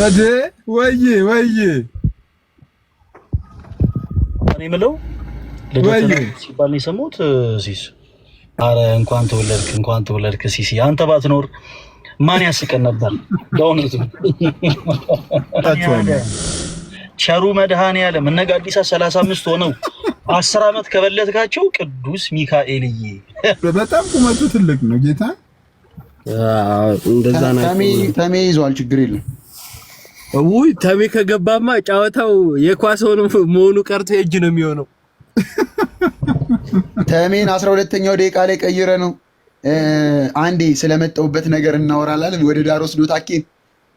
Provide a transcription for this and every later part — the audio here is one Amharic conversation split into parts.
አደ ወይ እኔ የምለው ልደት ሲባል ነው የሰማሁት። ሲስ አረ እንኳን ተወለድክ ሲሲ። አንተ ባትኖር ማን ያስቀን ነበር? በእውነቱ ቸሩ መድኃኔዓለም እነ ጋዲሳ 35 ሆነው 10 ዓመት ከበለጥካቸው ቅዱስ ሚካኤልዬ በጣም ቁመቱ ትልቅ ነው ጌታ። እንደዛ ነው። ተሜ ይዟል፣ ችግር የለም። ውይ ተሜ ከገባማ ጫወታው የኳስ መሆኑ ቀርቶ እጅ ነው የሚሆነው። ተሜን 12ኛው ደቂቃ ላይ ቀይረ ነው። አንዴ ስለመጣሁበት ነገር እናወራለን። ወደ ዳር ወስዶ ታኬን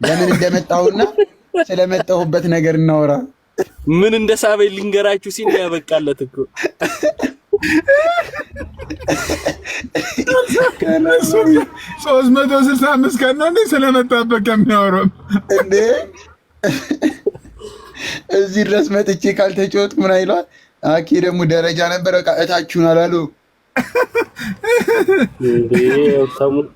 ለምን እንደመጣሁና ስለመጣሁበት ነገር እናወራ። ምን እንደሳበኝ ልንገራችሁ ሲል ያበቃለት እኮ ከነሱ 365 ቀን ነው ስለመጣበት ከሚያወራው እንዴ። እዚህ ድረስ መጥቼ ካልተጫወትኩ ምን አይሏል። አኪ ደግሞ ደረጃ ነበር በቃ እታችሁን አላሉ እንዴ ታሙን።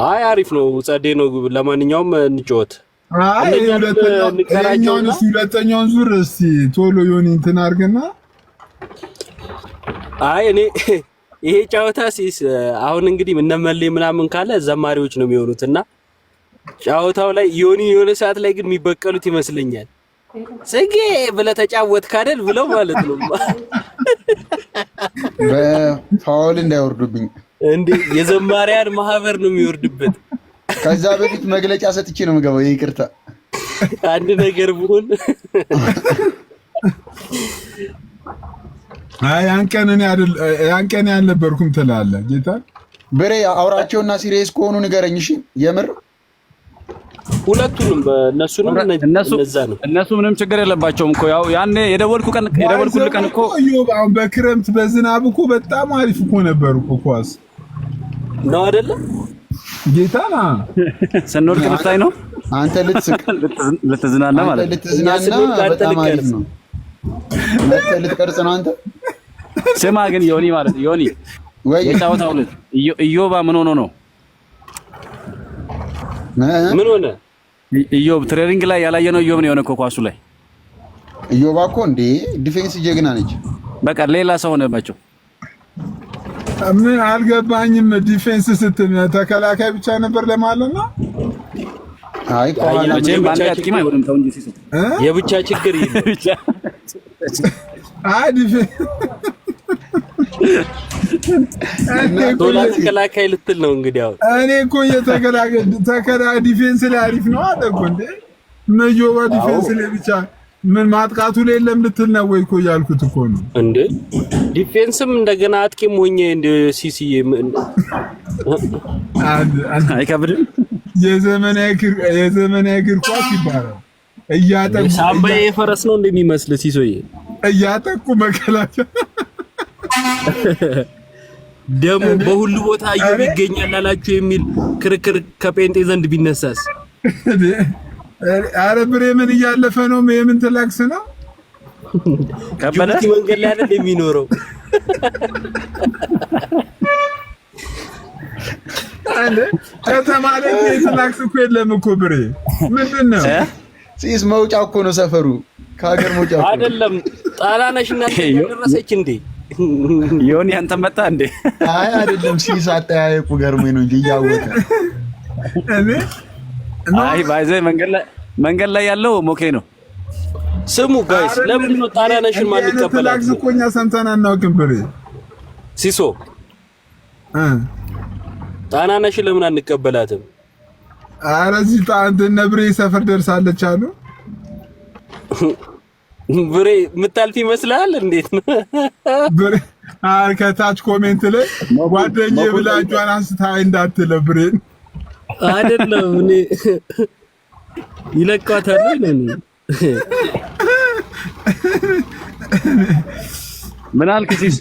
አይ አሪፍ ነው፣ ጸዴ ነው። ለማንኛውም እንጫወት። አይ ሁለተኛውን ዙር እስቲ ቶሎ ዮኒ እንትን አድርገና። አይ እኔ ይሄ ጫወታ ሲስ አሁን እንግዲህ እነመሌ ምናምን ካለ ዘማሪዎች ነው የሚሆኑትና ጫወታው ላይ ዮኒ የሆነ ሰዓት ላይ ግን የሚበቀሉት ይመስለኛል። ጽጌ ብለህ ተጫወትክ አይደል ብለው ማለት ነው። በፋውል እንዳይወርዱብኝ እንዴ የዘማሪያን ማህበር ነው የሚወርድበት። ከዛ በፊት መግለጫ ሰጥቼ ነው የምገባው። ይቅርታ አንድ ነገር ቢሆን አይ አንቀን ያልነበርኩም ትላለህ ጌታ። ብሬ አውራቸውና ሲሪየስ ከሆኑ ንገረኝ። እሺ የምር ሁለቱንም እነሱንም እነሱ ምንም ችግር የለባቸውም እኮ ያው ያኔ የደወልኩልህ ቀን እኮ በክረምት በዝናብ እኮ በጣም አሪፍ እኮ ነበር እኮ ኳስ ነው አይደለ ጌታና ስንወድቅ ብታይ ነው አንተ ልትዝናና ማለት ነው። ልትዝናና በጣም አሪፍ ነው። ልትቀርጽ ነው አንተ። ስማ ግን ዮኒ ማለት ዮኒ ወይ የጫወታው ልጅ ኢዮባ ምን ሆኖ ነው? ምን ሆነ? ኢዮብ ትሬኒንግ ላይ ያላየነው ኢዮብ ነው የሆነ እኮ ኳሱ ላይ። ኢዮባ እኮ እንዴ ዲፌንስ ጀግና ነች። በቃ ሌላ ሰው ሆነባቸው። ምን አልገባኝም። ዲፌንስ ስትል ተከላካይ ብቻ ነበር ለማለት ነው? አይ ቆራላ መቼም ባንተ አጥቂም አይሆንም። ተው እንጂ ሲሱ የብቻ ችግር ይሄ አይ ዲፌንስ ዶላር ተከላካይ ልትል ነው እንግዲህ። አሁን እኔ እኮ የተከላካይ ዲፌንስ ላይ አሪፍ ነው አለ እኮ እንዴ። መጆባ ዲፌንስ ላይ ብቻ ምን ማጥቃቱ ላይ የለም ልትል ነው ወይ እኮ ያልኩት እኮ ነው እንዴ። ዲፌንስም እንደገና አጥቂም ሆኜ እንደ ሲሲዬ አይከብድም። የዘመናዊ እግር ኳስ ይባላል። እያጠቁ ሳምባዬ ፈረስ ነው እንደሚመስል ሲሶዬ እያጠቁ መከላከል ደሞ በሁሉ ቦታ ይገኛል አላችሁ የሚል ክርክር ከጴንጤ ዘንድ ቢነሳስ? አረ ብሬምን እያለፈ ነው። የምን ተላክስ ነው ከበደ መንገድ ላይ አይደል የሚኖረው? አንዴ ከተማ ላይ ተላክስ እኮ የለም እኮ ብሬ። ምንድነው ሲስ መውጫ እኮ ነው ሰፈሩ። ከሀገር መውጫ አይደለም። ጣላነሽና ደረሰች እንዴ? ዮኒ አንተ መጣ እንዴ? አይ አይደለም። ሲስ አጠያየቁ ገርሞኝ ነው እንጂ እያወቀ አይ ባይዘ መንገድ ላይ ያለው ሞኬ ነው። ስሙ ጋይስ ለምን ነው ጣላነሽን ማን ይቀበላል? ተላክስ እኮ እኛ ሰምተን አናውቅም ብሬ። ሲሶ ጣናነሽን ለምን አንቀበላትም? ኧረ እዚህ አንተና ብሬ ሰፈር ደርሳለች አሉ። ብሬ ምታልፍ ይመስላል። እንዴት ነው ብሬ? ከታች ኮሜንት ላይ ጓደኛዬ ብላ እጇን አንስታ እንዳትለ ብሬ አይደለም እኔ ይለቃታል ነኝ። ምን አልክ ሲስ?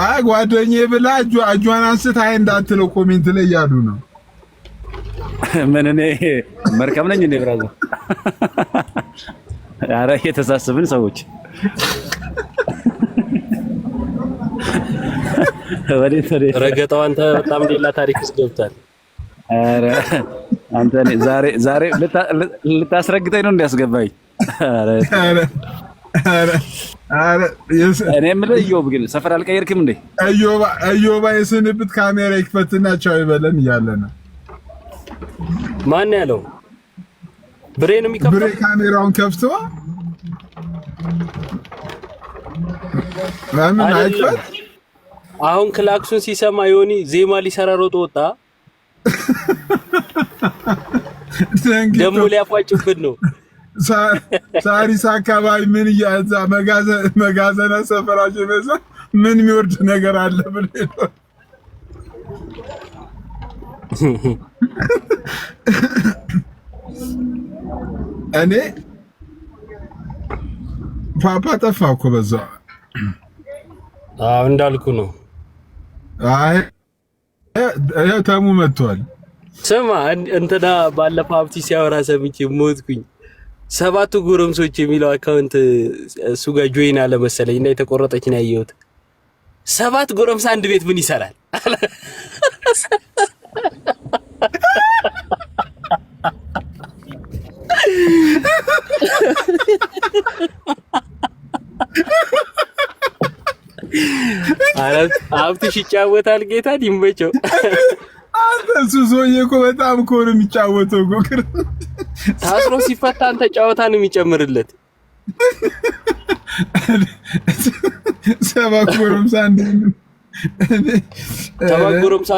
አይ ጓደኛዬ ብላ እጇን አንስታ እንዳትለው ኮሜንት ላይ ያሉ ነው። ምን እኔ መርከብ ነኝ እንዴ ብራዘር? ኧረ የተሳሰብን ሰዎች ረገጠው አንተ በጣም ሌላ ታሪክ ውስጥ ገብታል። ኧረ አንተ ዛሬ ልታስረግጠኝ ነው እንዲያስገባኝ። እኔ የምልህ ኢዮብ ግን ሰፈር አልቀየርክም እንዴ? ኢዮባ የስንብት ካሜራ ይክፈትና ቻው ይበለን እያለ ነው። ማን ያለው? ብሬ ነው የሚከፍተው። ብሬ ካሜራውን ከፍቶ ለምን አይክፈት? አሁን ክላክሱን ሲሰማ ዮኒ ዜማ ሊሰራ ሮጦ ወጣ። ደሞ ሊያፏጭብን ነው። ሳሪስ አካባቢ ምን እያዛ መጋዘና ሰፈራቸው ይበዛ ምን የሚወርድ ነገር አለ ብለህ ነው። እኔ ፓፓ ጠፋ እኮ በዛው። እንዳልኩ ነው። አይ ተሙ መጥቷል። ስማ እንትና ባለፈው ሀብቲ ሲያወራ ሰምቼ ሞትኩኝ። 7 ጎረምሶች የሚለው አካውንት እሱ ጋር ጆይን አለ መሰለኝ እና የተቆረጠች ነው ያየሁት። 7 ጎረምሳ አንድ ቤት ምን ይሰራል? ሀብትሽ ይጫወታል። ጌታ ይመቸው። አንተ እሱ ሰውዬ እኮ በጣም እኮ ነው የሚጫወተው እኮ። ታስሮ ሲፈታ አንተ ጨዋታ ነው የሚጨምርለት። 7 ጎረምሳ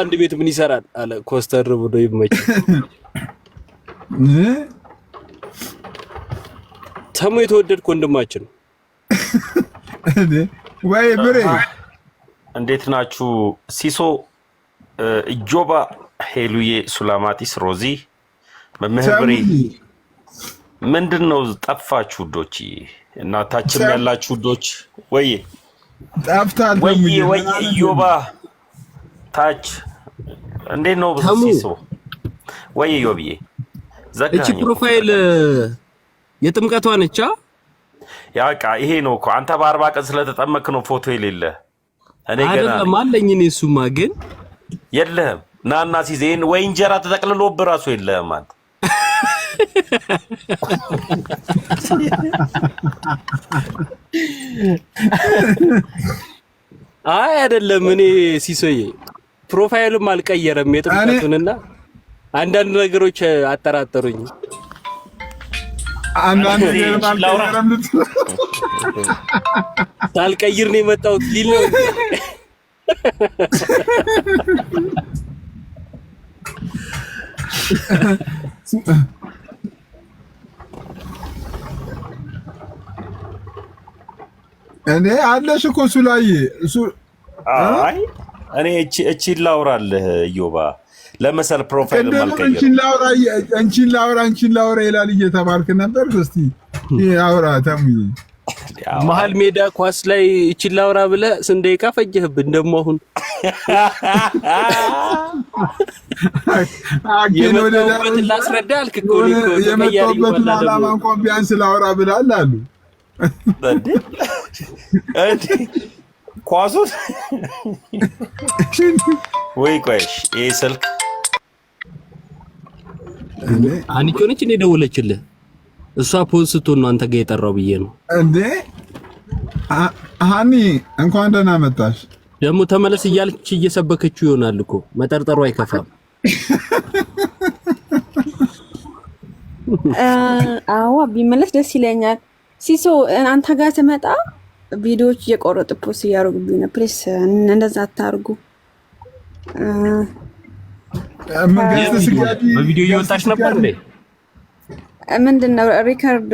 አንድ ቤት ምን ይሰራል አለ ኮስተር ብሎ። ይመቸው። ተሙ የተወደድክ ወንድማችን ወይ ብሬ እንዴት ናችሁ? ሲሶ ኢዮባ፣ ሄሉዬ፣ ሱላማጢስ፣ ሮዚ፣ መምህብሬ ምንድነው ጠፋችሁ ዶች? እናታችን ያላችሁ ዶች ወይ ጠፍታል። ወይ ኢዮባ ታች እንዴት ነው ሲሶ? ወይ ኢዮብዬ እቺ ፕሮፋይል የጥምቀቷ ነቻ? ያቃ ይሄ ነው እኮ አንተ በ40 ቀን ስለተጠመክ ነው ፎቶ የሌለ። እኔ ገና አይደለም አለኝ። እኔ እሱማ ግን የለህም። ናና ሲዜን ወይ እንጀራ ተጠቅልሎብህ እራሱ የለህም አንተ። አይ አይደለም። እኔ ሲሶዬ ፕሮፋይሉም አልቀየረም የጥምቀቱንና አንዳንድ ነገሮች አጠራጠሩኝ። አንዳንድ ነገር ባልቀየረም ታልቀይር ነው የመጣሁት ሊል ነው። እኔ አለሽ እኮ እሱ ላይ እሱ አይ እኔ እቺ ላውራልህ ኢዮባ ለመሰል ፕሮፋይል ማልቀየር አንቺን ላውራ ይላል እየተባልክ ነበር። እስቲ አውራ ተሙዬ። መሀል ሜዳ ኳስ ላይ እቺን ላውራ ብለህ ስንት ደቂቃ ፈጀህብን? ደግሞ አሁን የመጣሁበትን ላስረዳ አልክ እኮ። የመጣሁበትን ዓላማ እንኳን ቢያንስ ላውራ ብላል አሉ። ኳሱን ወይ ቆይሽ ይሄ ስልክ አንቺ ነች እንደ ደወለችልህ? እሷ ፖዝ ስትሆን ነው አንተ ጋር የጠራው ብዬ ነው እንዴ። ሃኒ እንኳን ደህና መጣሽ። ደግሞ ተመለስ እያለች እየሰበከችው ይሆናል እኮ። መጠርጠሩ አይከፋም። አዎ ቢመለስ ደስ ይለኛል። ሲሶ አንተ ጋር ስመጣ ቪዲዮዎች እየቆረጡ ፖስት እያደረጉብኝ ነው። ፕሊስ እንደዛ አታርጉ። በቪዲዮ እየወጣች ነበር እንዴ? ምንድነው ሪካርድ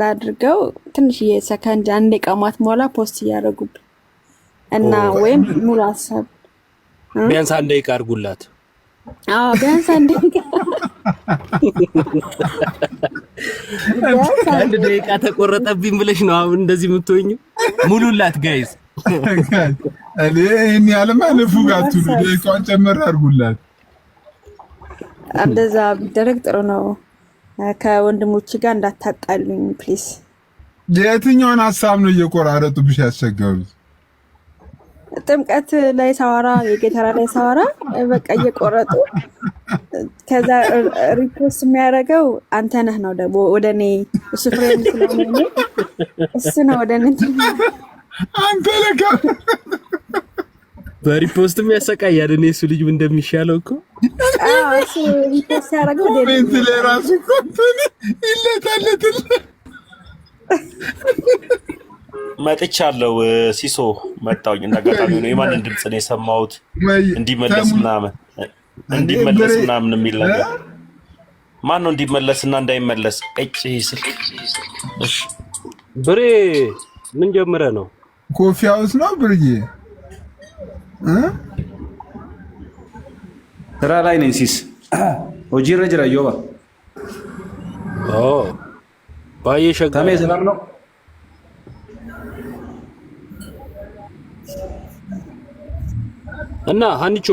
አድርገው ትንሽዬ ሰከንድ አንድ ቀማት ሞላ ፖስት እያደረጉብኝ እና ወይም ሙሉ ሀሳብ ቢያንስ አንድ ደቂቃ አድርጉላት። አዎ ቢያንስ አንድ ደቂቃ ተቆረጠብኝ ብለሽ ነው አሁን እንደዚህ የምትሆኚው? ሙሉላት ጋይዝ። እኔ እኔ ያለማ ለፉጋቱ ደቂቃውን ጨመር አድርጉላት። እንደዛ ቢደረግ ጥሩ ነው። ከወንድሞች ጋር እንዳታጣሉኝ ፕሊስ። የትኛውን ሀሳብ ነው እየቆራረጡብሽ ያስቸገሩት? ጥምቀት ላይ ሳወራ የጌተራ ላይ ሳወራ በቃ እየቆረጡ ከዛ ሪፖስት የሚያደርገው አንተ ነህ ነው ደግሞ ወደ እኔ እሱ ፍሬንድ ስለሆነ እሱ ነው ወደ እኔ አንተ ለካ በሪፖስትም ያሰቃያል። እኔ እሱ ልጅ እንደሚሻለው እኮ እሱ ሪፖስት ያደረገው ኮሜንት ላይ ራሱ እኮ ይለታለታል። መጥቻለሁ። ሲሶ መጣሁኝ። እንዳጋጣሚ ነው የማንን ድምፅ ነው የሰማሁት? እንዲመለስ ምናምን የሚል ነገር ማን ነው? እንዲመለስና እንዳይመለስ እጭ ስልክ። እሺ ብሬ ምን ጀምረህ ነው? ኮፊ ሃውስ ነው ብርዬ? ስራ ላይ ነኝ ሲስ ሆጂ ረጅራ ዮባ ባዬ ሸጋ ታሜ ሰላም ነው። እና ሀኒቾ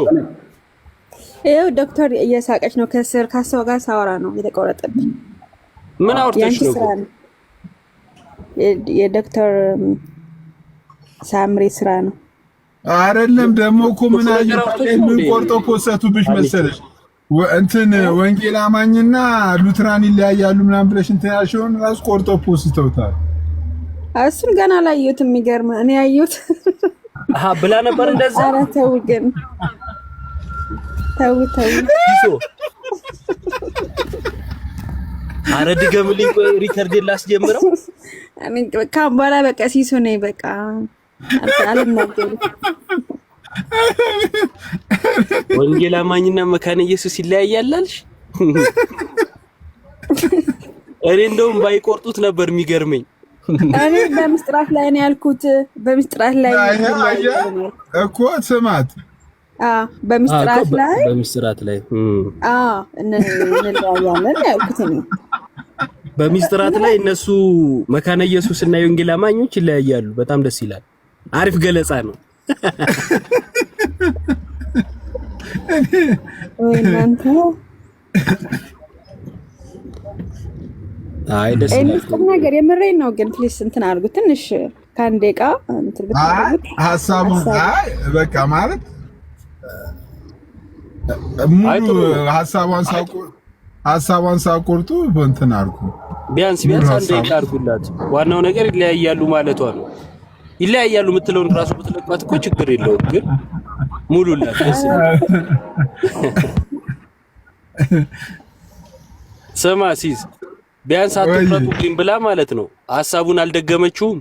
ይኸው ዶክተር እየሳቀች ነው። ከስር ካሰው ጋር ሳወራ ነው የተቆረጠብኝ። ምን አውርተሽ ነው? የዶክተር ሳምሪ ስራ ነው አይደለም። ደግሞ እኮ ምን ቆርጦ ፖስተቱብሽ መሰለሽ እንትን ወንጌል አማኝና ሉትራን ይለያያሉ ምናምን ብለሽ እንትን ያልሽውን ራሱ ቆርጦ ፖስተውታል። እሱን ገና አላየሁትም። የሚገርም እኔ ያየሁት ብላ ነበር እንደዛ። ኧረ ተው ግን ተው ሲሶ ኧረ ድገምልኝ። ሪከርድ ላስጀምረው። እኔ ካምባላ በቃ ሲሶ ነኝ በቃ አልናገርም። ወንጌል አማኝና መካነ ኢየሱስ ይለያያላልሽ? እኔ እንደውም ባይቆርጡት ነበር የሚገርመኝ። እኔ በምስጥራት ላይ ነው ያልኩት። በምስጥራት ላይ እኮ ስማት። በምስጥራት ላይ እንለያያለን ያልኩት እኔ። በምስጥራት ላይ እነሱ መካነ ኢየሱስ እና የወንጌል አማኞች ይለያያሉ። በጣም ደስ ይላል። አሪፍ ገለጻ ነው። ወይ እናንተ አይ ደስ ይላል ነገር የምሬን ነው። ግን ፕሊስ እንትን አድርጉ ትንሽ ከአንድ ደቂቃ እንትን ብታደርጉት ሀሳቡን በቃ ማለት ሙሉ ሀሳቧን ሳቆርጡ እንትን አድርጉ። ቢያንስ አንድ ደቂቃ አድርጉላት። ዋናው ነገር ይለያያሉ ማለቷ ነው። ይለያያሉ የምትለውን ራሱ ብትለቋት እኮ ችግር የለውም። ግን ሙሉላት ደስ ስማ ሲዝ ቢያንስ አትቁረጡብኝ ብላ ማለት ነው። ሀሳቡን አልደገመችውም።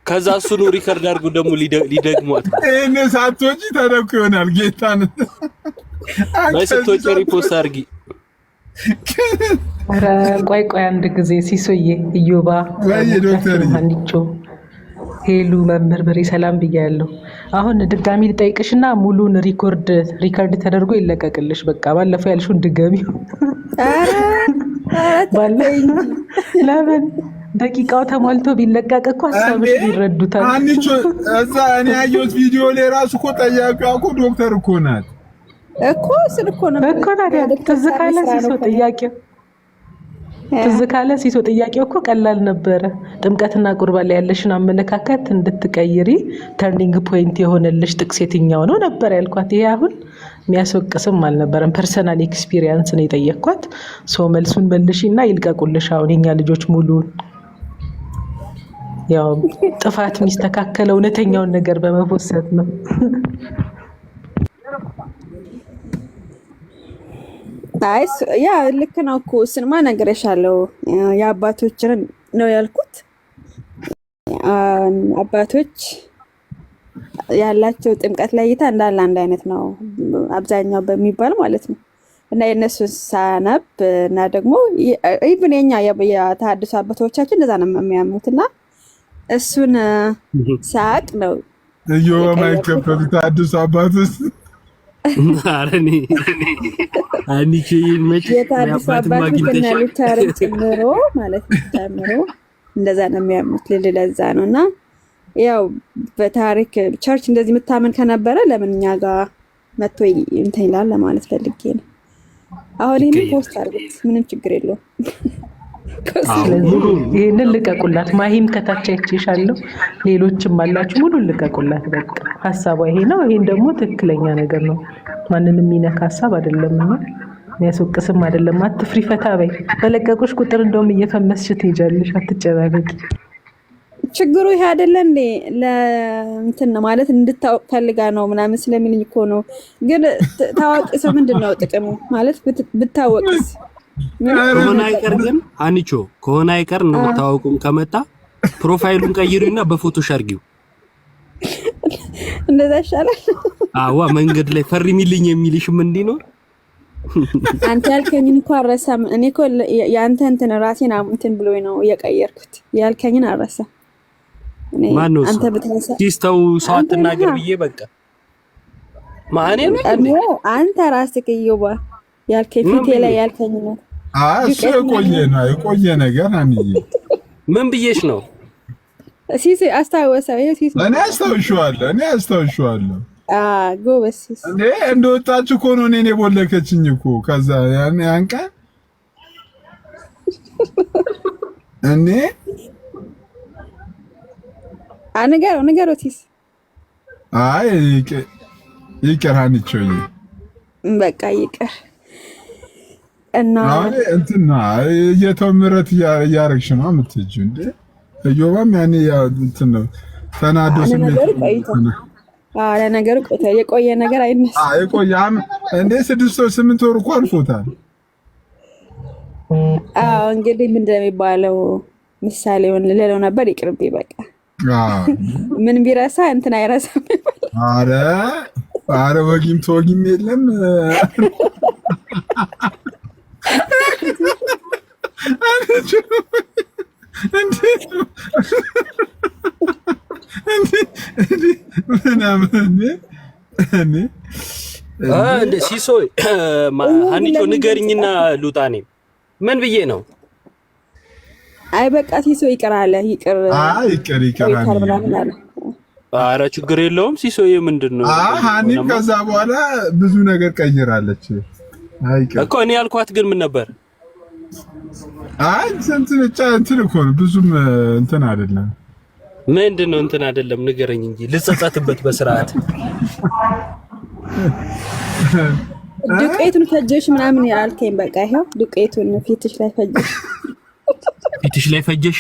ከዛ እሱኑ ሪከርድ አድርጉ ደግሞ ሊደግሟት። እኔ ሳትወጪ ተደኩ ይሆናል ጌታን ስትወጪ ሪፖስት አድርጊ። ኧረ ቆይ አንድ ጊዜ ሲሶዬ እዮባ ዶክተር ሀኒቾ ሄሉ መምህር ብሬ ሰላም ብያለሁ። አሁን ድጋሚ ልጠይቅሽና ሙሉን ሪከርድ ተደርጎ ይለቀቅልሽ። በቃ ባለፈው ያልሽውን ድጋሚው ለምን ደቂቃው ተሟልቶ ቢለቀቅ እኮ ሀሳብሽ ይረዱታል። አንቺ እዛ እኔ ያየሁት ቪዲዮ ላይ ራሱ እኮ ጠያቂዋ እኮ ዶክተር እኮ ናት እኮ ስል እኮ ነው እኮ ታዲያ ትዝ ካለ ሲሶ ጥያቄው እኮ ቀላል ነበረ። ጥምቀትና ቁርባን ላይ ያለሽን አመለካከት እንድትቀይሪ ተርኒንግ ፖይንት የሆነልሽ ጥቅስ የትኛው ነው ነበር ያልኳት። ይሄ አሁን የሚያስወቅስም አልነበረም። ፐርሰናል ኤክስፒሪየንስ ነው የጠየቅኳት። ሶ መልሱን መልሺና ይልቀቁልሽ። አሁን የኛ ልጆች ሙሉን ያው ጥፋት የሚስተካከለው እውነተኛውን ነገር በመፖሰት ነው። አይ ያ ልክ ነው እኮ ስንማ ነገርሻለሁ። የአባቶችን ነው ያልኩት። አባቶች ያላቸው ጥምቀት ላይ እይታ እንዳለ አንድ አይነት ነው አብዛኛው በሚባል ማለት ነው። እና የእነሱን ሳነብ እና ደግሞ ኢቭን የኛ የተሐድሶ አባቶቻችን እንደዛ ነው የሚያምኑት። እና እሱን ሳቅ ነው የማይከፈሉ ተሐድሶ አባቶች አረኒ አንቺ መቼ የተሐድሶ አባቶች እና ሉተርን ጨምሮ ማለት ነው ጨምሮ እንደዛ ነው የሚያምኑት። ለዛ ነው እና ያው በታሪክ ቸርች እንደዚህ የምታመን ከነበረ ለምን እኛ ጋር መጥቶ እንትን ይላል ለማለት ፈልጌ ነው። አሁን ይሄን ፖስት አድርጉት፣ ምንም ችግር የለውም። ይሄንን ልቀቁላት። ማሂም ከታች አይቼሻለሁ፣ ሌሎችም አላችሁ። ሙሉ ልቀቁላት። በቃ ሀሳቧ ይሄ ነው። ይሄን ደግሞ ትክክለኛ ነገር ነው። ማንንም የሚነካ ሀሳብ አይደለም። የሚያስወቅስም አይደለም። አትፍሪ፣ ፈታ በይ። በለቀቁሽ ቁጥር እንደውም እየፈመስሽ ትሄጃለሽ። አትጨናነቂ። ችግሩ ይሄ አይደለ እንዴ? ለእንትን ነው ማለት እንድታወቅ ፈልጋ ነው ምናምን ስለሚልኝ እኮ ነው። ግን ታዋቂ ሰው ምንድነው ጥቅሙ? ማለት ብታወቅስ ከሆነ አይቀር ግን አንቺ ከሆነ አይቀር ነው የምታወቁም ከመጣ ፕሮፋይሉን ቀይሩና በፎቶሽ አርጊው። እንደዛ ይሻላል። አዋ መንገድ ላይ ፈርሚልኝ የሚልሽም እንዲኖር አንተ ያልከኝን እንኳን አልረሳም። እኔ እኮ ያንተ እንትን ራሴን እንትን ብሎኝ ነው የቀየርኩት። ያልከኝን አልረሳም። ማነው አንተ ብትረሳ ሲስተው ሰው አትናገር ብዬ በቃ ማኔ ነው አንተ ራስህ እዮባ ያልከኝ ፊቴ ላይ ያልከኝ ነው። እሱ የቆየ ነገር አንዬ ምን ብዬሽ ነው? ሲሲ አስታወሰው። ይሄ ሲሲ እኔ አስታውሻለሁ። ጎበስ እንዴ እንደወጣችሁ እኮ ነው እኔ ቦለከችኝ እኮ ከዛ ያን ቀን እኔ ንገረው ሲስ አይ ይቅር አንቺው በቃ ይቅር እና እንትና እየተምረት እያረግሽ ነው የምትሄጂው እንዴ? እዮባም ያኔ እንትን ነው ተናዶ ስሜት ለነገሩ የቆየ ነገር አይነሳ። የቆየም እንዴ 6 ወር 8 ወር እኮ አልፎታል። እንግዲህ ምን እንደሚባለው ምሳሌውን ልለው ነበር። ይቅርብኝ በቃ። ምን ቢረሳ እንትን አይረሳም። ኧረ ወጊም ተወጊም የለም። ሲሶ ሀኒቾ ንገሪኝና ልውጣ። እኔ ምን ብዬ ነው? አይ በቃ ሲሶ ይቅር አለ። ይቅር ኧረ ችግር የለውም። ሲሶዬ ምንድን ነው ሀኒም ከዛ በኋላ ብዙ ነገር ቀይራለች እኮ። እኔ ያልኳት ግን ምን ነበር? እንትን እኮ ነው ብዙም እንትን አይደለም። ምንድን ነው እንትን አይደለም? ንገረኝ እንጂ ልጸጸትበት በስርዓት። ዱቄቱን ፈጀሽ ምናምን ያልከኝ በቃ ይሄው ዱቄቱን ፊትሽ ላይ ፈጀሽ።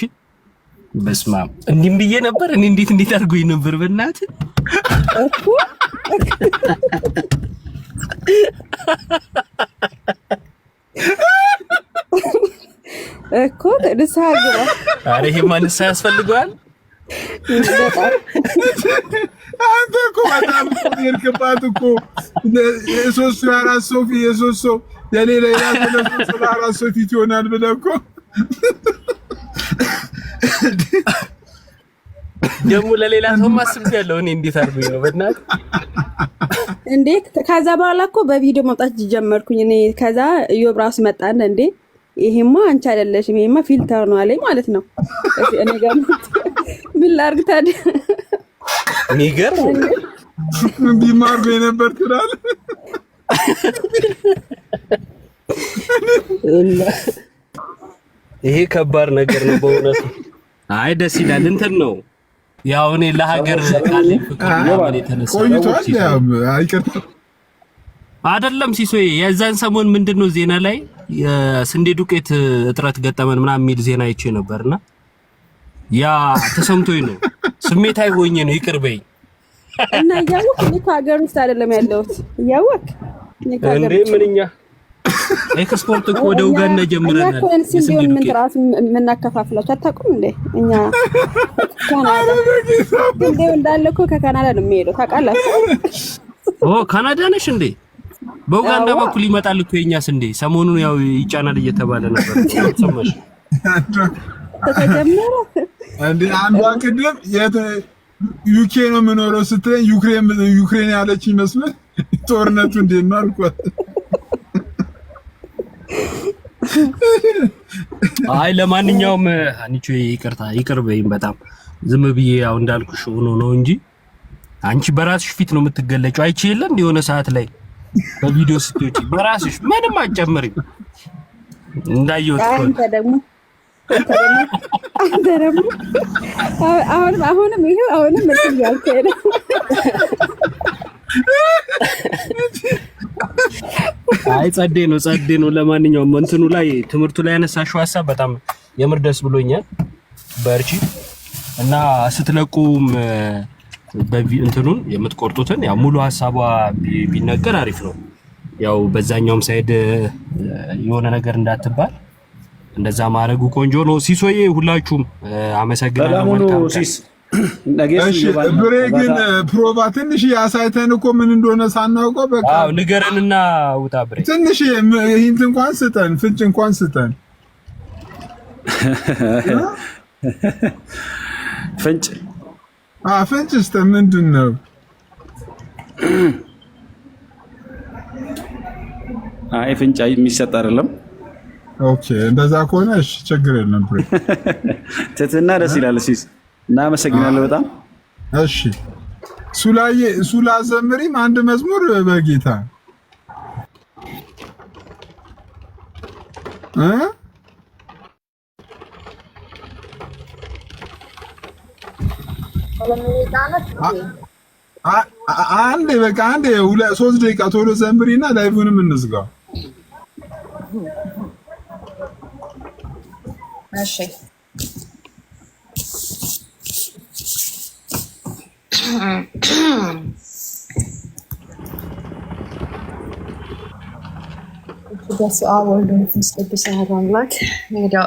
በስመ አብ እንዲህም ብዬ ነበር። እኔ እንዴት አድርጎኝ ነበር በእናትህ እኮ ንስሓ ግባ። ኧረ ይሄማ ንስሓ ያስፈልገዋል። አንተ እኮ በጣም የርክባት እኮ የሶስት የአራት ሰው የሶስት ሰው የሌላ የራሱ ለአራት ሰው ፊት ይሆናል ብለህ እኮ ደግሞ ለሌላ ሰው ማስብ ያለው እኔ እንዴት አድርጎኝ ነው በእናትህ እንዴ። ከዛ በኋላ እኮ በቪዲዮ መውጣት ጀመርኩኝ እኔ። ከዛ እዮብ ራሱ መጣን እንዴ ይሄማ አንቺ አይደለሽም ይሄማ ፊልተር ነው አለኝ ማለት ነው። እኔ ጋር ምን ላድርግ ታዲያ? የሚገርም ቢማር ነበር ትላለህ። ይሄ ከባድ ነገር ነው በእውነቱ። አይ ደስ ይላል። እንትን ነው ያው እኔ ለሀገር ቃል ፍቅር ነው የተነሳው ቆይቷል። ያው አይቀር አይደለም ሲሶዬ። የዛን ሰሞን ምንድነው ዜና ላይ የስንዴ ዱቄት እጥረት ገጠመን ምናምን የሚል ዜና አይቼ ነበርና ያ ተሰምቶኝ ነው ስሜታዊ ሆኜ ነው ይቅር በይኝ። እና ያወቅ እኔ ከሀገር ውስጥ አይደለም ያለሁት ያወቅ እንዴ ምንኛ ኤክስፖርት እኮ ወደ ኡጋንዳ ጀምረናል። ስንዴውን ምን ራሱ የምናከፋፍላችሁ አታውቁም እንዴ? እኛ ካናዳ ስንዴው እንዳለ እኮ ከካናዳ ነው የሚሄደው ታውቃላችሁ። ካናዳ ነሽ እንዴ? በኡጋንዳ በኩል ይመጣል እኮ የኛ ስንዴ። ሰሞኑን ያው ይጫናል እየተባለ ነበር። ሰማሽ? ተጀመረ እንዴ አንዷ ቅድም ዩኬ ነው የምኖረው ስትለኝ ዩክሬን ያለች ይመስል ጦርነቱ እንዴት ነው አልኳት። አይ ለማንኛውም አንቺ ይቅር በይኝ። በጣም ዝም ብዬ ያው እንዳልኩሽ ሆኖ ነው እንጂ አንቺ በራስሽ ፊት ነው የምትገለጪው። አይቼ የለ እንደ የሆነ ሰዓት ላይ በቪዲዮ ስትወጪ በራስሽ ምንም አትጨምሪም እንዳየሁት እኮ። አንተ ደግሞ አሁንም ይሄው አሁንም እንትን ያልከኝ ነው አይ ጸዴ ነው። ለማንኛውም እንትኑ ላይ ትምህርቱ ላይ ያነሳሽው ሐሳብ በጣም የምር ደስ ብሎኛል። በርቺ እና ስትለቁም እንትኑን የምትቆርጡትን ያው ሙሉ ሐሳቧ ቢነገር አሪፍ ነው። ያው በዛኛውም ሳይድ የሆነ ነገር እንዳትባል እንደዛ ማድረጉ ቆንጆ ነው። ሲሶዬ ሁላችሁም አመሰግናለሁ። እሺ ብሬ ግን ፕሮቫ ትንሽ ያሳይተን እኮ ምን እንደሆነ ሳናውቀው በቃ አዎ ንገረንና ውጣ ብሬ። ትንሽ ሂንት እንኳን ስጠን፣ ፍንጭ እንኳን ስጠን። ፍንጭ ስጠን። ምንድን ነው? አይ ፍንጭ የሚሰጥ አይደለም። ኦኬ እንደዛ ከሆነ እሺ ችግር የለም ብሬ። ትትና ደስ ይላል ሲስ እናመሰግናለሁ በጣም እሺ። ሱላ ዘምሪም አንድ መዝሙር በጌታ አንዴ በቃ አንዴ 3 ደቂቃ ቶሎ ዘምሪና ላይቭንም እንዝጋው። እሺ በስመ አብ ወወልድ ወመንፈስ ቅዱስ አሐዱ አምላክ። እንግዲህ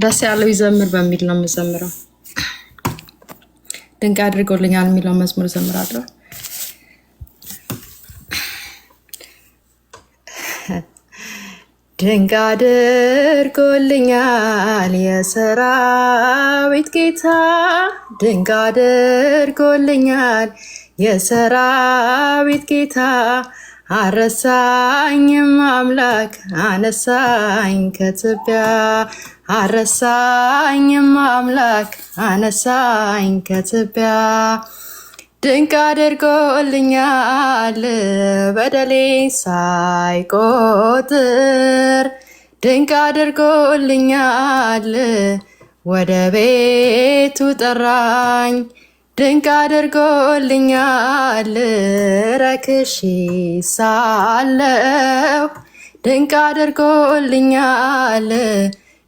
ደስ ያለው ይዘምር በሚል ነው የምዘምረው። ድንቅ አድርጎልኛል የሚለው መዝሙር ዘምራለሁ። ድንቅ አድርጎልኛል የሰራዊት ጌታ፣ ድንቅ አድርጎልኛል የሰራዊት ጌታ። አረሳኝም አምላክ አነሳኝ ከትቢያ፣ አረሳኝም አምላክ አነሳኝ ከትቢያ። ድንቅ አድርጎልኛል በደሌን ሳይቆጥር፣ ድንቅ አድርጎልኛል ወደ ቤቱ ጠራኝ። ድንቅ አድርጎልኛል ረክሼ ሳለሁ፣ ድንቅ አድርጎልኛል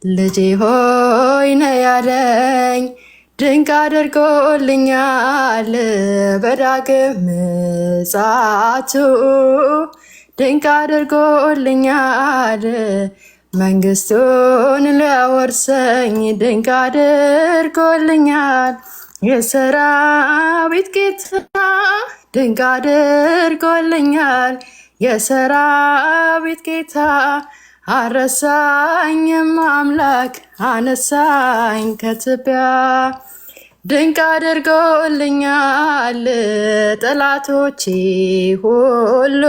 ልጄ ሆይ ነይ ያለኝ። ድንቅ አድርጎልኛል በዳግም ምጽአቱ፣ ድንቅ አድርጎልኛል መንግስቱን ሊያወርሰኝ። ድንቅ አድርጎልኛል የሰራዊት ጌታ፣ ድንቅ አድርጎልኛል የሰራዊት ጌታ። አረሳኝም አምላክ አነሳኝ ከትቢያ። ድንቅ አድርጎልኛል ጠላቶቼ ሁሉ፣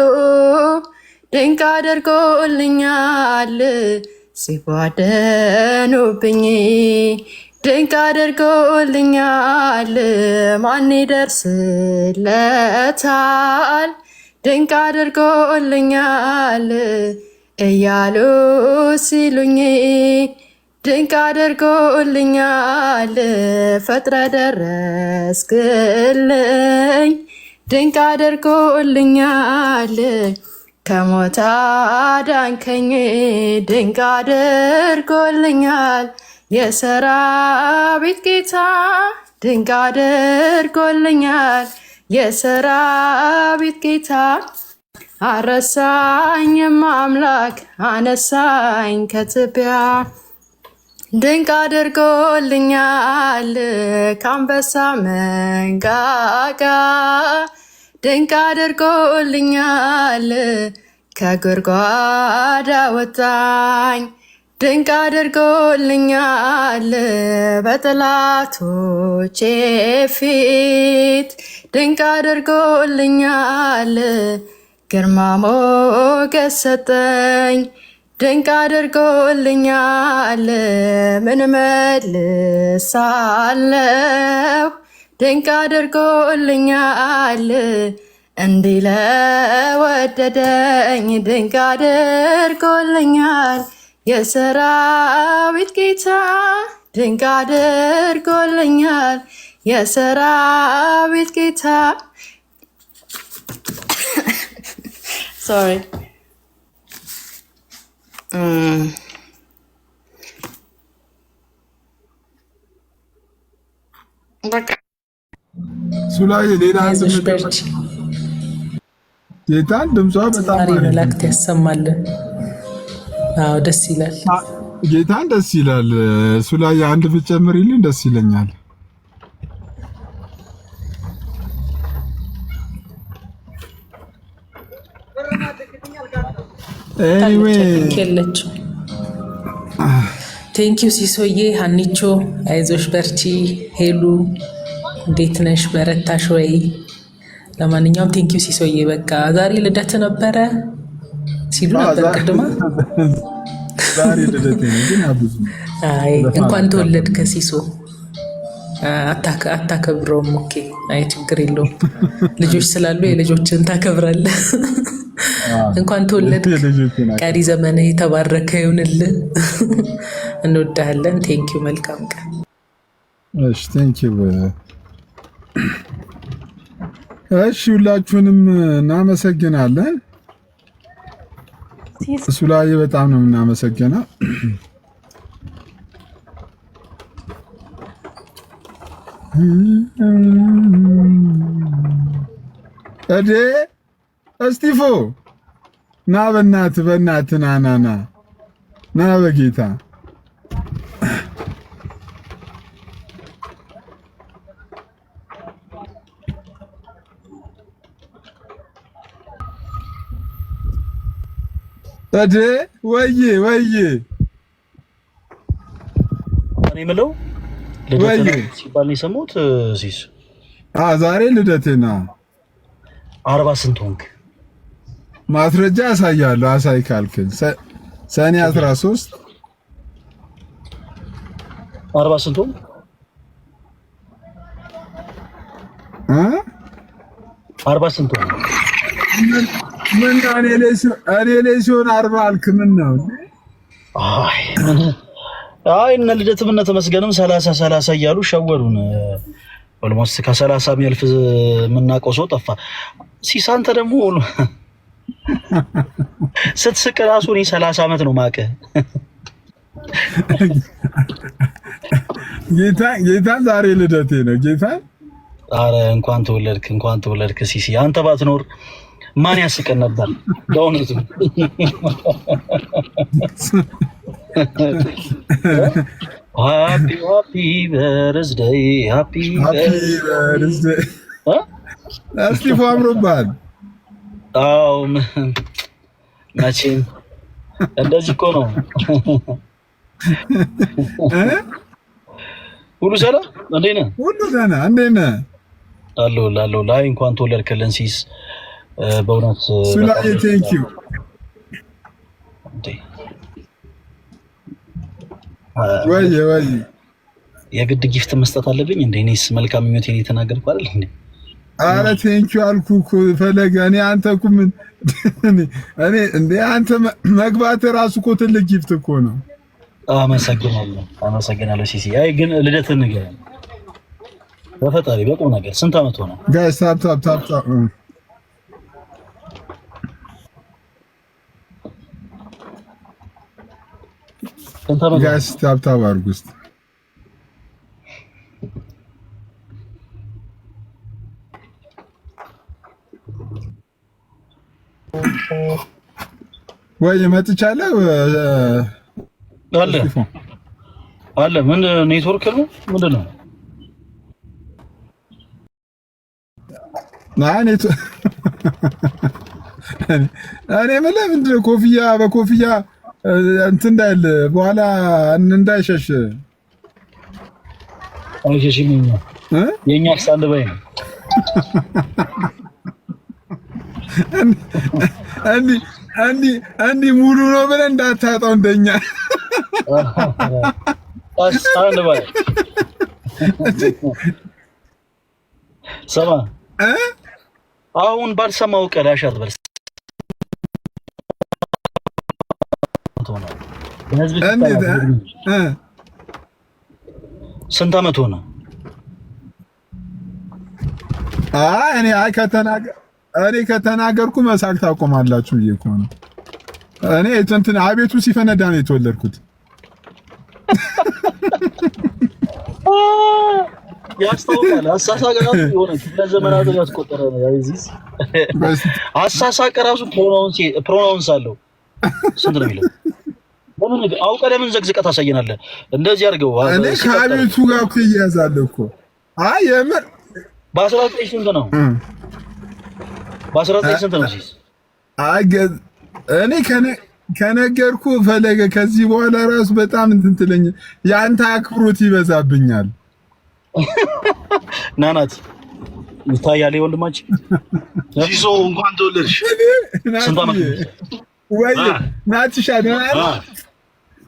ድንቅ አድርጎልኛል ሲቧደኑብኝ። ድንቅ አድርጎልኛል ማን ይደርስለታል? ድንቅ አድርጎልኛል እያሉ ሲሉኝ፣ ድንቅ አድርጎልኛል ፈጥረ ደረስክልኝ። ድንቅ አድርጎልኛል ከሞት አዳንከኝ። ድንቅ አድርጎልኛል የሰራዊት ጌታ፣ ድንቅ አድርጎልኛል የሰራዊት ጌታ። አረሳኝም አምላክ አነሳኝ ከትቢያ። ድንቅ አድርጎልኛል ከአንበሳ መንጋጋ፣ ድንቅ አድርጎልኛል ከጉድጓድ አወጣኝ። ድንቅ አድርጎልኛል በጠላቶቼ ፊት፣ ድንቅ አድርጎልኛል ግርማ ሞገስ ሰጠኝ። ድንቅ አድርጎልኛል ምን መልሳለሁ? ድንቅ አድርጎልኛል እንዲህ ለወደደኝ። ድንቅ አድርጎልኛል የሰራዊት ጌታ፣ ድንቅ አድርጎልኛል የሰራዊት ጌታ። Sorry. በቃ ሱላዬ ሌላ ጌታን ድምጿ በጣም መላእክት ያሰማልን። አዎ ደስ ይላል። ጌታን ደስ ይላል። ሱላዬ አንድ ብትጨምሪልኝ ደስ ይለኛል። ኤኒዌይ ቴንኪው ሲሶዬ፣ ሀኒቾ አይዞሽ በርቺ። ሄሉ እንዴት ነሽ? በረታሽ ወይ? ለማንኛውም ቴንኪው ሲሶዬ። በቃ ዛሬ ልደት ነበረ ሲሉ ነበር ቅድማ። ዛሬ ልደት ነው ግን አብዙ። አይ እንኳን ተወለድከ ሲሶ። አታከብረውም? ኦኬ፣ አይ ችግር የለውም። ልጆች ስላሉ የልጆችን ታከብራለህ። እንኳን ተወለድክ። ቀሪ ዘመንህ የተባረከ ይሁንልህ። እንወዳለን። ቴንኪው። መልካም ቀን። እሺ ቴንኪው። እሺ ሁላችሁንም እናመሰግናለን። ሱላዬ በጣም ነው የምናመሰግነው። እዴ እስጢፎ ና በእናትህ ና በጌታ እዴ ወዬ እኔ የምለው ልደት ሲባል ነው የሰማሁት። ሲስ ዛሬ ልደቴ ነው። 40 ስንት ሆንክ? ማስረጃ ያሳያለሁ። አሳይ ካልክን ሰኔ 13 40 ስንት ሆንክ? 40 ስንት ሆንክ? ምን እኔ ላይ ሲሆን 40 አልክ? ምን ነው? አይ እነ ልደትም እነ ተመስገንም 30 እያሉ ሸወዱን። ኦልሞስት ከ30 የሚያልፍ የምናውቀው ሰው ጠፋ። ሲሳንተ ደግሞ ስትስቅ ራሱ እኔ 30 ዓመት ነው ማቀ ጌታን ዛሬ ልደቴ ነው። ጌታን አረ እንኳን ተወለድክ ሲሲ። አንተ ባትኖር ማን ያስቀን ነበር? በእውነቱ ሃፒ በርዝዴይ ሃፒ በርዝዴይ። እስጢፎ አምሮብሃል። አዎ መቼም እንደዚህ እኮ ነው። ሁሉ ሰላም? እንዴት ነህ? ሁሉ ደህና። እንዴት ነህ? አለሁ ላይ እንኳን ተወለድክልን ሲስ። በእውነት ሱላዬ ቴንኪው። ወይ የግድ ጊፍት መስጠት አለብኝ እንዴ? እኔስ መልካም ምኞቴን የተናገርኩ አይደል እንዴ? አረ ቴንኪው አልኩ እኮ ፈለገ። እኔ አንተ እኮ ምን እኔ እንዴ አንተ መግባት ራሱ እኮ ትልቅ ጊፍት እኮ ነው። አመሰግናለሁ ሲሲ። አይ ግን ልደትን ንገረኝ በፈጣሪ በቁም ነገር። ስንት ዓመት ሆነ? ጋይስ ታፕ ጋይስ ታፕ አድርጉ እስኪ። ወይ መጥቻለሁ አለ ምን ኔትወርክ ነው ምንድን ነው? እኔ የምልህ ምንድን ነው ኮፍያ በኮፍያ እንትን እንዳይል በኋላ እንዳይሸሽ። አይሸሽም። የኛ ስታንድ ባይ ነው። አንዲ ሙሉ ነው ብለህ እንዳታጣው እንደኛ ስታንድ ባይ። ሰማ አሁን ባልሰማው ቀዳሻት በል ስንት ዓመት ሆነ? እኔ እኔ ከተናገርኩ መሳቅ ታቆማላችሁ ብዬ እኮ ነው። እኔ እንትን አቤቱ ሲፈነዳ ነው የተወለድኩት። ያስታውቃል። አሳሳቅ ራሱ የሆነ ለዘመናት ያስቆጠረ ነው። ያይዚስ አሳሳቅ ራሱ ፕሮናውንስ አለው። ስንት ነው የሚለው? ለምን ዘግዝቀህ ታሳየናለህ? እንደዚህ አድርገው። እኔ ከአቤቱ ጋር እኮ እያያዛለሁ እኮ። አይ የምር በ19 ስንት ነው? በ19 ስንት ነው ሲስ? አይ እኔ ከነገርኩ ፈለገ ከዚህ በኋላ ራሱ በጣም እንትን ትለኝ። ያንተ አክብሮት ይበዛብኛል። ናናት ይታያል። ወንድማችን ሲሶ እንኳን ተወለድሽ። ስንት ዓመት ነው? ወይ ናትሻ ደህና ነህ?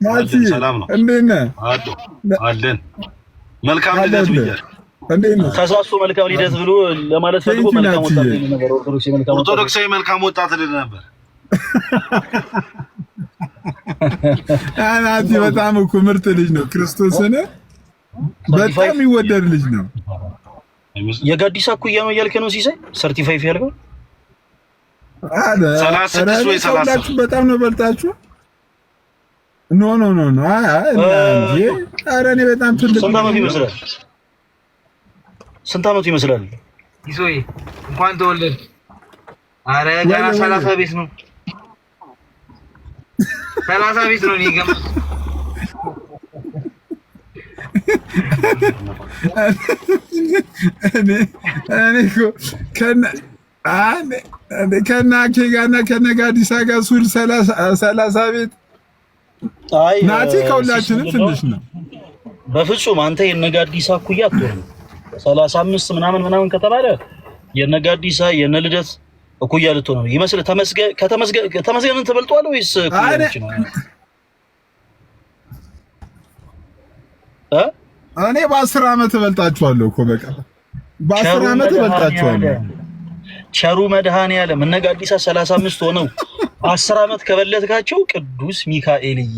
ናቲ ሰላም ነው? እንዴት ነህ? አለን። መልካም ልደት ብያለሁ። እንዴት ነህ? ተሳስቶ መልካም ልደት ብሎ ለማለት ፈልጎ መልካም ወጣት ነበር። ኦርቶዶክሳዊ መልካም ወጣት ልደት ነበር። ናቲ በጣም እኮ ምርጥ ልጅ ነው። ክርስቶስን በጣም ይወደድ ልጅ ነው። የጋዲሳ እኩያ ነው እያልክ ነው ሲሳይ? 35 ያልከው አለ 36 ወይ 37 በጣም ነው በልጣችሁ። ኖ አይ እንዴ! ኧረ እኔ በጣም ትልቅ። ስንት ዓመቱ ይመስላል? ስንት ዓመቱ ይመስላል? ይሶይ እንኳን ተወለድ። ኧረ ገና 30 ቤት ነው። 30 ቤት ነው ይገም እኔ እኮ ከናኬ ጋርና ከነጋዲሳ ጋር ሱል 30 ቤት። አይ ናቲ ከሁላችንም ትንሽ ነው። በፍጹም አንተ የነጋዲሳ እኩያ አትሆንም። 35 ምናምን ከተባለ የነጋዲሳ የነልደት እኩያ ልትሆን ነው ይመስል። ተመስገንን ትበልጠዋለህ ወይስ እኩያዎች ነው? እኔ በ10 ዓመት እበልጣችኋለሁ እኮ በቃ በ10 ዓመት እበልጣችኋለሁ። ቸሩ መድኃኔዓለም እነጋዲሳ 35 ሆነው 10 ዓመት ከበለጥካቸው ቅዱስ ሚካኤልዬ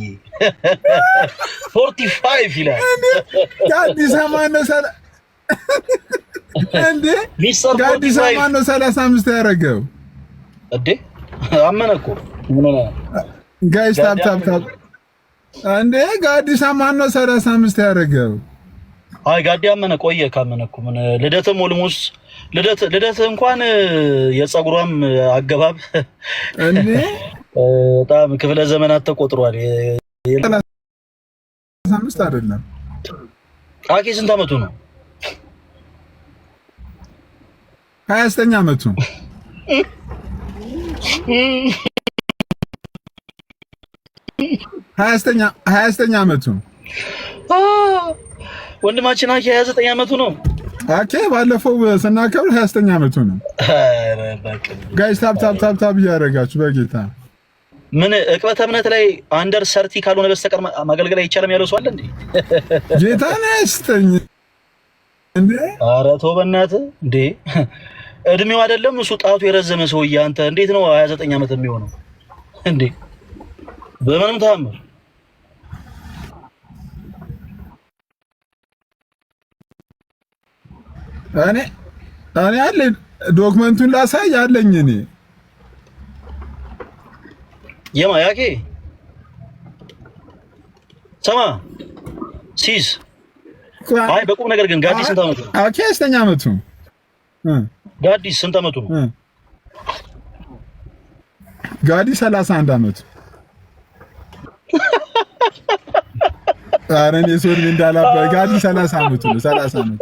45 ይላል። ጋዲሳ ማነው እንዴ? ጋዲሳ ማነው 35 ያደረገው እንዴ? አመነ እኮ ጋይስ ታፕ እንዴ ጋዲሳ ማነው 35 ያደረገው? አይ ጋዲ አመነ ቆየ። ካመነ እኮ ምን ልደትም ኦልሞስ ልደት እንኳን የፀጉሯም አገባብ እንዴ በጣም ክፍለ ዘመናት ተቆጥሯል። 35 አይደለም። አኬ ስንት ዓመቱ ነው? 29 ዓመቱ። 29 ዓመቱ ወንድማችን አኬ 29 ዓመቱ ነው። አኬ ባለፈው ስናከብር 29 ዓመቱ ነው። አረ በቃ ጋይስ ታፕ እያደረጋችሁ በጌታ ምን እቅበተ እምነት ላይ አንደር ሰርቲ ካልሆነ በስተቀር ማገልገል አይቻልም ያለው ሰው አለ እንዴ? ጌታ ነስተኝ እንዴ! አረ ተው በእናትህ እንዴ! እድሜው አይደለም እሱ ጣቱ የረዘመ ሰውዬ አንተ እንዴት ነው 29 ዓመት የሚሆነው እንዴ? በምንም ተአምር እኔ አለ ዶክመንቱን ላሳይ አለኝ። እኔ ያኬ ሰማ ሲስ አይ በቁም ነገር ግን ጋዲ ስንት ዓመቱ ነው? አኬ 29 ዓመቱ። ጋዲ ስንት ዓመቱ ነው? ጋዲ 31 ዓመቱ። ኧረ እኔ ሶሪ እንዳላባ ጋዲ 30 ዓመቱ ነው። 30 ዓመቱ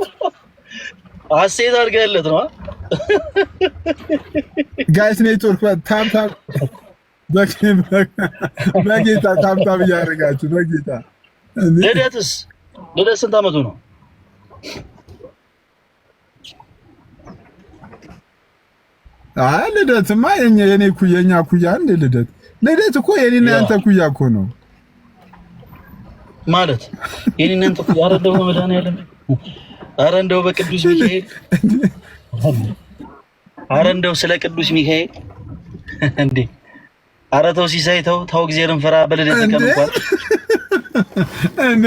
አሴት አድርገህለት ነው። ጋይስ ኔትወርክ ታፕ በጌታ ታፕ እያደረጋችሁ በጌታ። ልደት ስንት ዓመቱ ነው? አይ ልደትማ የኔ የኛ ኩያ እንደ ልደት እኮ የኔና ያንተ ኩያ እኮ ነው ማለት የኔና ያንተ ኩያ። ኧረ እንደው መድኃኒዓለም ኧረ እንደው በቅዱስ ሚካኤል ኧረ እንደው ስለ ቅዱስ ሚካኤል እንዴ! ኧረ ተው ሲሳይ ተው እግዚአብሔርን ፍራ። በልደት ይቀርባል እንዴ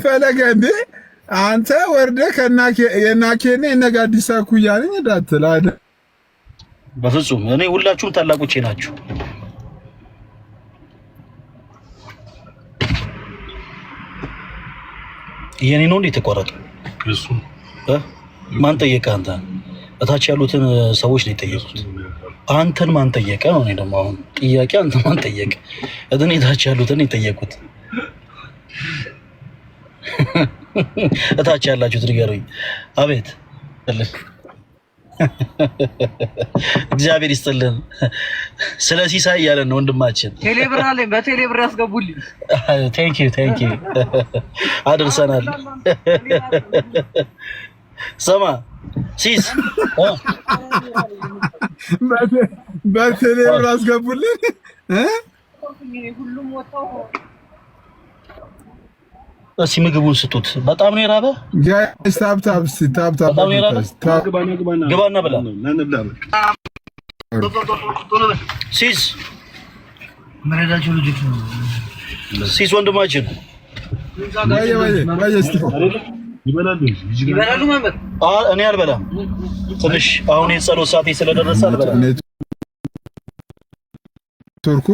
ፈለገ እንዴ አንተ ወርደህ የናኬኔ የነጋዲሳ ኩያ ነኝ እንዳትል አይደል? በፍጹም እኔ ሁላችሁም ታላቆቼ ናችሁ። የኔ ነው እንዴ ተቆረጠ? እሱ ማን ጠየቀ? አንተ እታች ያሉትን ሰዎች ነው የጠየቁት። አንተን ማን ጠየቀ ነው? እኔ ደግሞ አሁን ጥያቄ አንተ ማን ጠየቀ? እኔ እታች ያሉትን የጠየቁት። እታች ያላችሁት ንገሩኝ። አቤት እግዚአብሔር ይስጥልን። ስለ ሲሳይ እያለን ነው ወንድማችን። ቴሌብር አለኝ፣ በቴሌብር ያስገቡልኝ። ቴንክ ዩ አድርሰናል። ሰማ ሲስ በቴሌብር አስገቡልኝ። እስኪ ምግቡን ስጡት። በጣም ነው የራበ። ጋይስ ታፕ ግባና ብላ። ሲስ መረዳቸው ልጅ ሲስ ወንድማችን ይበላሉ ማለት እኔ አልበላም። ትንሽ አሁን የጸሎት ሰዓቴ ስለደረሰ አልበላም። ቱርኩ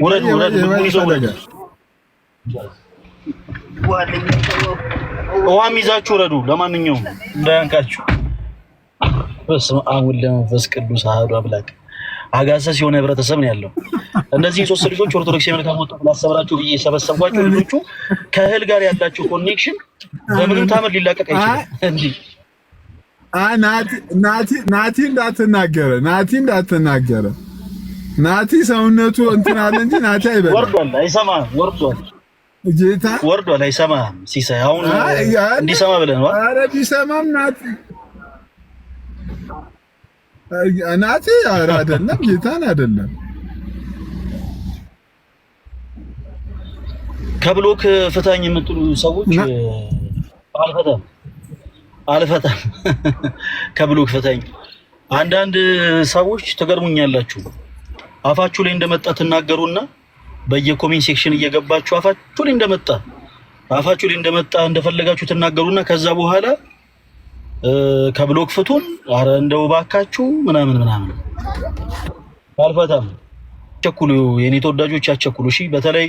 ውረድ ውሃም ይዛችሁ ውረዱ። ለማንኛውም እንዳያንቃችሁ። በስመ አብ ወወልድ ወመንፈስ ቅዱስ አሐዱ አምላክ። አጋሰስ የሆነ ህብረተሰብ ነው ያለው። እነዚህ ሶስት ልጆች ኦርቶዶክስ የመልካም ወጣት ላሰብራችሁ ብዬ የሰበሰብኳቸው ልጆቹ ከእህል ጋር ያላቸው ኮኔክሽን በምንም ታምር ሊላቀቅ አይችልም። እንዴ ናቲ እንዳትናገረ ናቲ ሰውነቱ እንትን አለ እንጂ ናቲ አይበላም። ወርዷል፣ አይሰማም። ወርዷል፣ ጌታ ወርዷል፣ አይሰማም። ሲሳይ አሁን እንዲሰማ ብለን ነው። ኧረ ቢሰማም ናቲ ኧረ አይደለም፣ ጌታን አይደለም። ከብሎክ ፍታኝ የምትሉ ሰዎች አልፈታም። ከብሎክ ፍታኝ። አንዳንድ ሰዎች ትገርሙኛላችሁ። አፋችሁ ላይ እንደመጣ ትናገሩና በየኮሜንት ሴክሽን እየገባችሁ አፋችሁ ላይ እንደመጣ እንደፈለጋችሁ ትናገሩና ከዛ በኋላ ከብሎክ ፍቱን፣ አረ እንደው ባካችሁ ምናምን አልፈታም። አቸኩሉ፣ የኔ ተወዳጆች አቸኩሉ። እሺ፣ በተለይ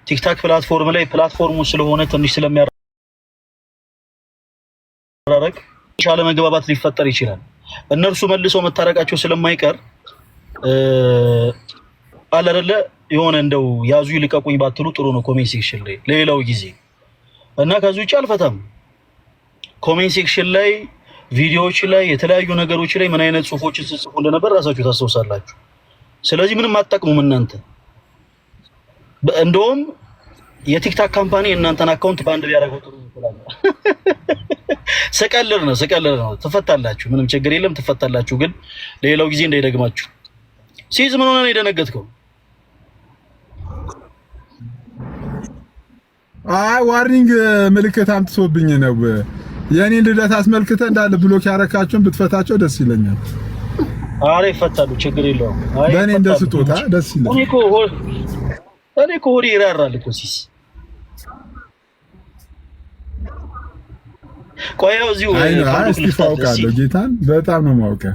ቲክታክ ፕላትፎርም ላይ ፕላትፎርሙ ስለሆነ ትንሽ ስለሚያራረቅ ሻለ መግባባት ሊፈጠር ይችላል። እነርሱ መልሰው መታረቃቸው ስለማይቀር አለ አይደለ የሆነ እንደው ያዙ ይልቀቁኝ ባትሉ ጥሩ ነው። ኮሜንት ሴክሽን ላይ ለሌላው ጊዜ እና ከዚህ ውጭ አልፈታም። ኮሜንት ሴክሽን ላይ ቪዲዮዎች ላይ የተለያዩ ነገሮች ላይ ምን አይነት ጽሁፎችን ጽፉ እንደነበር ራሳችሁ ታስታውሳላችሁ። ስለዚህ ምንም አትጠቅሙም እናንተ። እንደውም የቲክታክ ካምፓኒ እናንተን አካውንት ባንድ ቢያደርገው ጥሩ ይላል። ስቀልድ ነው። ትፈታላችሁ፣ ምንም ችግር የለም፣ ትፈታላችሁ። ግን ለሌላው ጊዜ እንዳይደግማችሁ። ሲዝ ምን ሆነ ነው የደነገጥከው? ዋርኒንግ ምልክት አምጥቶብኝ ነው። የኔን ልደት አስመልክተህ እንዳለ ብሎክ ያረካቸውን ብትፈታቸው ደስ ይለኛል። አረ ይፈታሉ፣ ችግር የለውም። በእኔ እንደ ስጦታ ደስ ይለኛል። እኔ እኮ ሆዴ ይራራል እኮ ሲስ። ቆየው እዚሁ እስቲ ፋውቃለሁ። ጌታን በጣም ነው የማውቀው።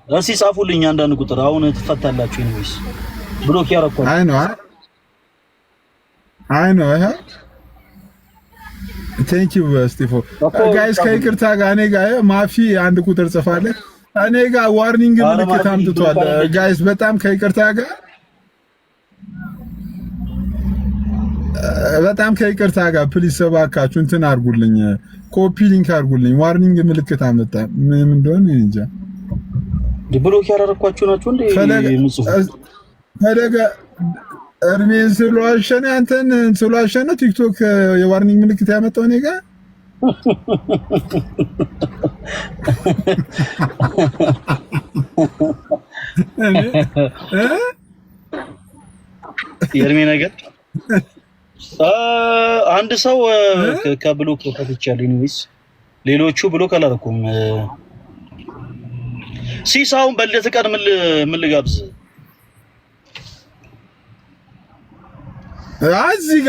እስቲ ጻፉልኝ አንዳንድ ቁጥር። አሁን ትፈታላችሁ ወይስ ብሎክ ያረኳችሁ? አይ ነው ቴንክ ዩ ስቲፎ ጋይስ። ከይቅርታ ጋር እኔ ጋር ማፊ አንድ ቁጥር ጽፋለች። እኔ ጋር ዋርኒንግ ምልክት አምጥቷል ጋይስ። በጣም ከይቅርታ ጋር ፕሊዝ ሰባካችሁ እንትን አድርጉልኝ፣ ኮፒ ሊንክ አድርጉልኝ። ዋርኒንግ ምልክት አመጣ። ምን እንደሆነ እንጃ። ብሎክ ያደረኳችሁ ናችሁ እንዴ? ፈለገ እርሜን ስለዋሸነ አንተን ስለዋሸነ ቲክቶክ የዋርኒንግ ምልክት ያመጣው እኔ ጋር የእርሜ ነገር አንድ ሰው ከብሎክ ፈትቻለሁ። ወይስ ሌሎቹ ብሎክ አላደረኩም? ሲሳውን በልደት ቀን ምን ልጋብዝ? እዚህ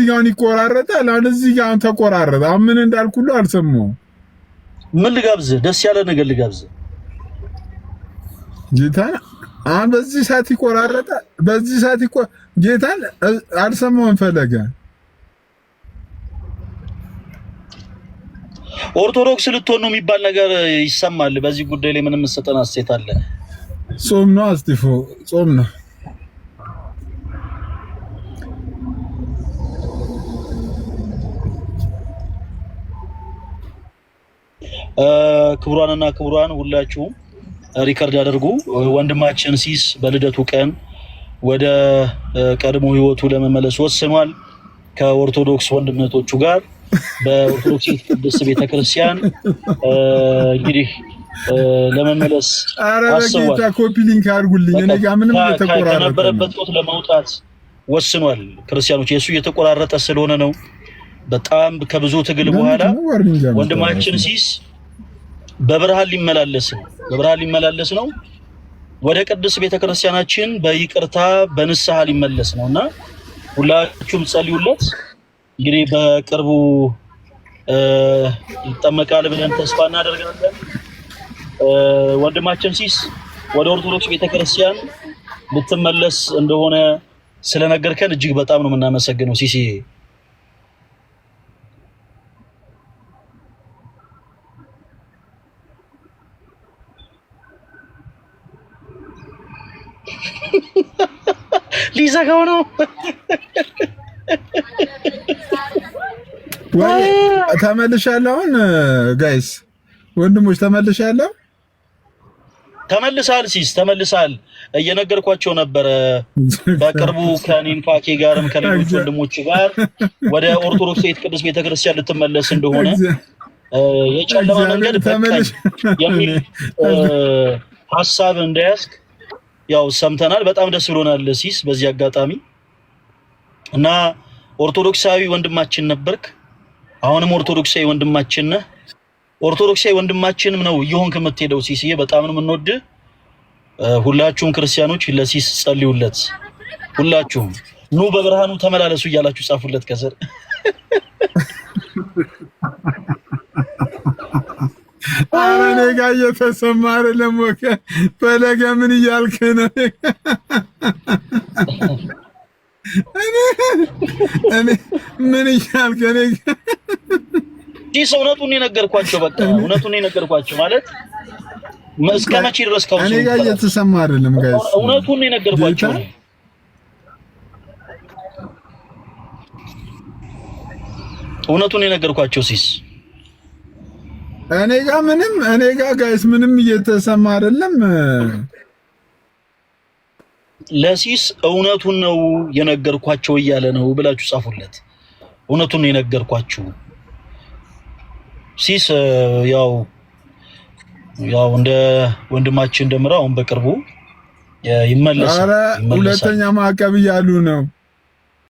ጋር ይቆራረጣል። አሁን እዚህ ጋር ተቆራረጠ። አሁን ምን እንዳልኩ ሁሉ አልሰማሁም። ምን ልጋብዝህ? ደስ ያለ ነገር ልጋብዝህ። ጌታን በዚህ ሰዓት ይቆራረጣል። በዚህ ሰዓት ጌታን አልሰማሁም። ፈለገ ኦርቶዶክስ ልትሆን ነው የሚባል ነገር ይሰማል። በዚህ ጉዳይ ላይ ምንም መሰጠን አስተያየት አለ? ጾም ነው አስቲፎ፣ ጾም ነው። ክቡራንና ክቡራን ሁላችሁም ሪከርድ አድርጉ። ወንድማችን ሲስ በልደቱ ቀን ወደ ቀድሞ ህይወቱ ለመመለስ ወስኗል። ከኦርቶዶክስ ወንድነቶቹ ጋር በኦርቶዶክስ ቅድስት ቤተክርስቲያን እንግዲህ ለመመለስ አስቧል። ኮፒ ሊንክ አድርጉልኝ። እኔ ጋር ምንም እየተቆራረጠ ከነበረበት ጦት ለመውጣት ወስኗል። ክርስቲያኖች የሱ እየተቆራረጠ ስለሆነ ነው። በጣም ከብዙ ትግል በኋላ ወንድማችን ሲስ በብርሃን ሊመላለስ ነው። ወደ ቅድስት ቤተክርስቲያናችን በይቅርታ በንስሐ ሊመለስ ነውና ሁላችሁም ጸልዩለት። እንግዲህ በቅርቡ ይጠመቃል ብለን ተስፋ እናደርጋለን። ወንድማችን ሲስ ወደ ኦርቶዶክስ ቤተክርስቲያን ልትመለስ እንደሆነ ስለነገርከን እጅግ በጣም ነው የምናመሰግነው ሲሲ። ሊዘጋው ነው ወይ? ተመልሻለሁ። አሁን ጋይስ ወንድሞች ተመልሻለሁ። ተመልሳል ሲስ ተመልሳል። እየነገርኳቸው ነበረ። በቅርቡ ከኒንፋኬ ጋርም ከሌሎች ወንድሞች ጋር ወደ ኦርቶዶክስ ቅድስት ቤተክርስቲያን ልትመለስ እንደሆነ የጨለማ መንገድ በቃኝ የሚል ሐሳብ እንደያዝክ ያው ሰምተናል። በጣም ደስ ብሎናል ሲስ በዚህ አጋጣሚ እና ኦርቶዶክሳዊ ወንድማችን ነበርክ። አሁንም ኦርቶዶክሳዊ ወንድማችን ነህ። ኦርቶዶክሳዊ ወንድማችንም ነው እየሆንክ የምትሄደው ሲስዬ። በጣም ነው የምንወድህ። ሁላችሁም ክርስቲያኖች ለሲስ ጸልዩለት። ሁላችሁም ኑ በብርሃኑ ተመላለሱ እያላችሁ ጻፉለት ከስር። እኔ ጋር እየተሰማ አይደለም። ፈለገ ምን እያልክ ነው? እኔ ምን እያልክ ነው? ሲስ እውነቱን የነገርኳቸው በቃ እውነቱን የነገርኳቸው ማለት እስከ መቼ ድረስ ከውሱ እኔ ጋር እየተሰማ አይደለም ጋይስ። እውነቱን የነገርኳቸው እውነቱን የነገርኳቸው ሲስ እኔ ጋር ጋይስ ምንም እየተሰማ አይደለም። ለሲስ እውነቱን ነው የነገርኳቸው እያለ ነው ብላችሁ ጻፉለት። እውነቱን ነው የነገርኳችሁ ሲስ ያው እንደ ወንድማችን እንደምራ አሁን በቅርቡ ይመለሳል። ሁለተኛ ማዕቀብ እያሉ ነው።